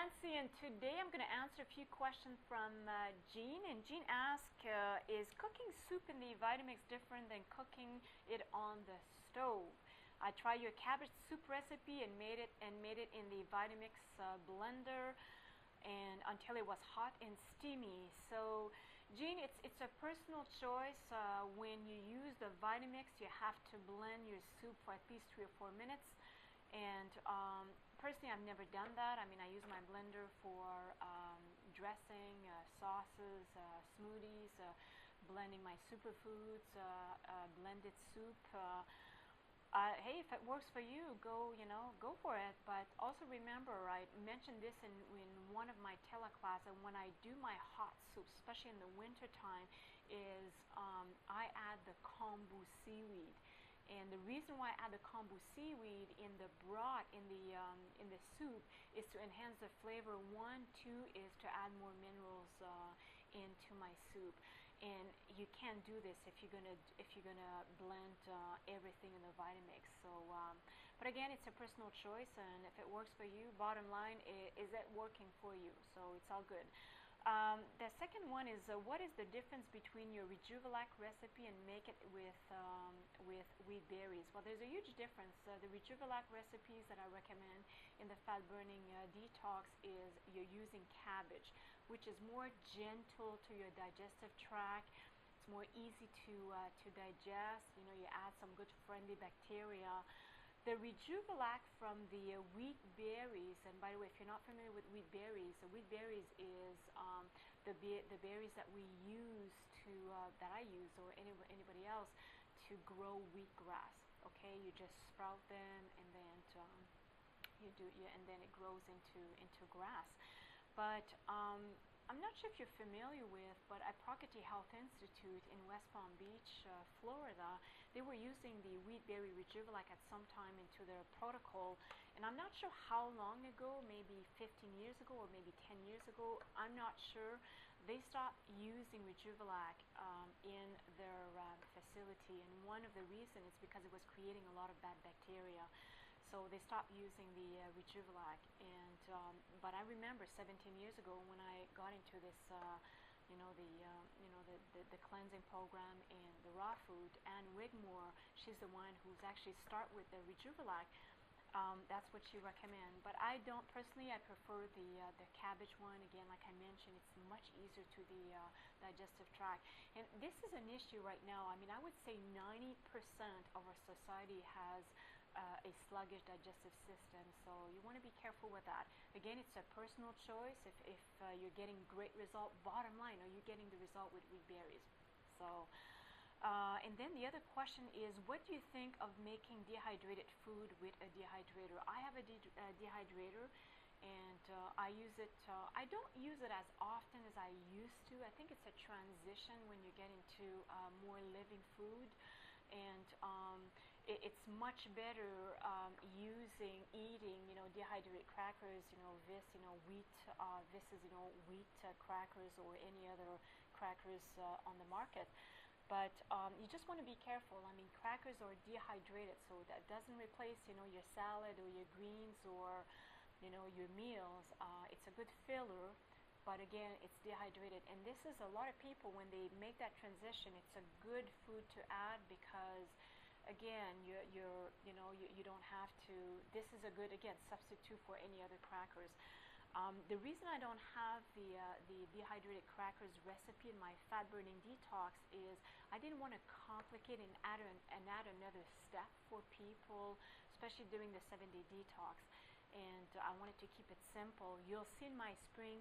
Nancy, and today I'm going to answer a few questions from Jean. And Jean asked, is cooking soup in the Vitamix different than cooking it on the stove? I tried your cabbage soup recipe and made it in the Vitamix blender and until it was hot and steamy. So Jean, it's a personal choice. When you use the Vitamix, you have to blend your soup for at least 3 or 4 minutes. And personally, I've never done that. I mean, I use my blender for dressing, sauces, smoothies, blending my superfoods, blended soup. Hey, if it works for you, go for it. But also remember, I mentioned this in one of my teleclasses, and when I do my hot soups, especially in the winter time, is I add the kombu seaweed. And the reason why I add the kombu seaweed in the broth, in the soup, is to enhance the flavor. 1, 2 is to add more minerals into my soup. And you can't do this if you're gonna blend everything in the Vitamix. So, but again, it's a personal choice, and if it works for you, bottom line is it working for you? So it's all good. The second one is what is the difference between your Rejuvelac recipe and make it with wheat berries? Well, there's a huge difference. The Rejuvelac recipes that I recommend in the fat burning detox is you're using cabbage, which is more gentle to your digestive tract. It's more easy to digest. You add some good friendly bacteria. The Rejuvelac from the wheat berries, and by the way, if you're not familiar with wheat berries, the wheat berries is the berries that we use that I use or anybody else to grow wheatgrass. Okay, you just sprout them and then and then it grows into grass. But I'm not sure if you're familiar with, but at Prokity Health Institute in West Palm Beach, Florida, they were using the wheat berry Rejuvelac at some time into their protocol. And I'm not sure how long ago, maybe 15 years ago or maybe 10 years ago, I'm not sure. They stopped using Rejuvelac in their facility. And one of the reasons is because it was creating a lot of bad bacteria. So they stopped using the Rejuvelac, and but I remember 17 years ago when I got into this, the cleansing program and the raw food. Anne Wigmore, she's the one who's actually start with the Rejuvelac. That's what she recommends. But I don't personally. I prefer the cabbage one. Again, like I mentioned, it's much easier to the digestive tract. And this is an issue right now. I mean, I would say 90% of our society has a sluggish digestive system, so you want to be careful with that. Again, it's a personal choice. If you're getting great result, bottom line, are you getting the result with wheat berries? So, and then the other question is, what do you think of making dehydrated food with a dehydrator? I have a dehydrator, and I use it. I don't use it as often as I used to. I think it's a transition when you get into more living food. And it's much better eating, dehydrated crackers, this is wheat crackers or any other crackers on the market. But you just want to be careful. I mean, crackers are dehydrated, so that doesn't replace, your salad or your greens or, your meals. It's a good filler. But again, it's dehydrated, and this is a lot of people when they make that transition. It's a good food to add because, again, you don't have to. This is a good substitute for any other crackers. The reason I don't have the dehydrated crackers recipe in my fat burning detox is I didn't want to complicate and add another step for people, especially during the 7-day detox. And I wanted to keep it simple. You'll see in my spring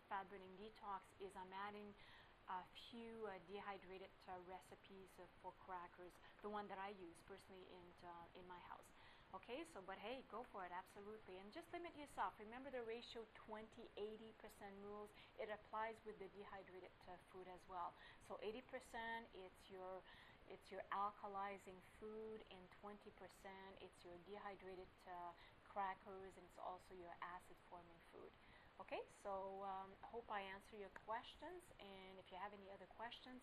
fat burning detox is I'm adding a few dehydrated recipes for crackers, the one that I use personally in my house. Okay, so but hey, go for it, absolutely, and just limit yourself. Remember the ratio 20-80% rules. It applies with the dehydrated food as well. So 80% it's your alkalizing food, and 20% it's your dehydrated crackers, and it's also your acid forming food. Okay, so I hope I answer your questions, and if you have any other questions,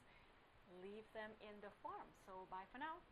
leave them in the form. So bye for now.